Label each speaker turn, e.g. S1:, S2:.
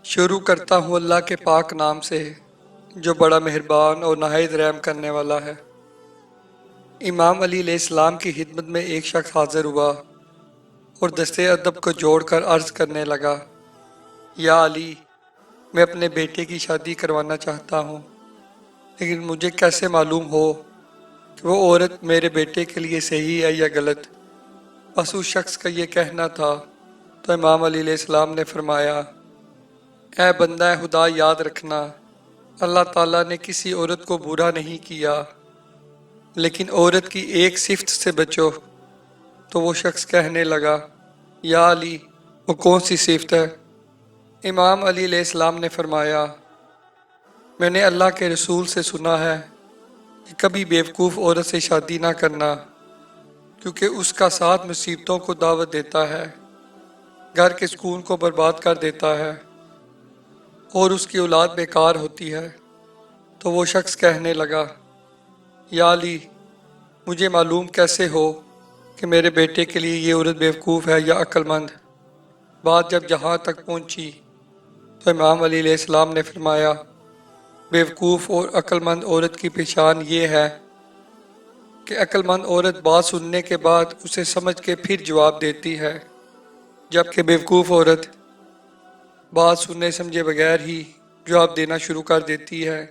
S1: شروع کرتا ہوں اللہ کے پاک نام سے جو بڑا مہربان اور نہایت رحم کرنے والا ہے۔ امام علی علیہ السلام کی خدمت میں ایک شخص حاضر ہوا اور دستے ادب کو جوڑ کر عرض کرنے لگا، یا علی، میں اپنے بیٹے کی شادی کروانا چاہتا ہوں، لیکن مجھے کیسے معلوم ہو کہ وہ عورت میرے بیٹے کے لیے صحیح ہے یا غلط؟ بس اس شخص کا یہ کہنا تھا تو امام علی علیہ السلام نے فرمایا، اے بندہ خدا، یاد رکھنا، اللہ تعالیٰ نے کسی عورت کو برا نہیں کیا، لیکن عورت کی ایک صفت سے بچو۔ تو وہ شخص کہنے لگا، یا علی، وہ کون سی صفت ہے؟ امام علی علیہ السلام نے فرمایا، میں نے اللہ کے رسول سے سنا ہے کہ کبھی بیوقوف عورت سے شادی نہ کرنا، کیونکہ اس کا ساتھ مصیبتوں کو دعوت دیتا ہے، گھر کے سکون کو برباد کر دیتا ہے اور اس کی اولاد بیکار ہوتی ہے۔ تو وہ شخص کہنے لگا، یا علی، مجھے معلوم کیسے ہو کہ میرے بیٹے کے لیے یہ عورت بیوقوف ہے یا عقل مند؟ بات جب جہاں تک پہنچی تو امام علی علیہ السلام نے فرمایا، بیوقوف اور عقل مند عورت کی پہچان یہ ہے کہ عقل مند عورت بات سننے کے بعد اسے سمجھ کے پھر جواب دیتی ہے، جبکہ بیوقوف عورت بات سننے سمجھے بغیر ہی جواب دینا شروع کر دیتی ہے۔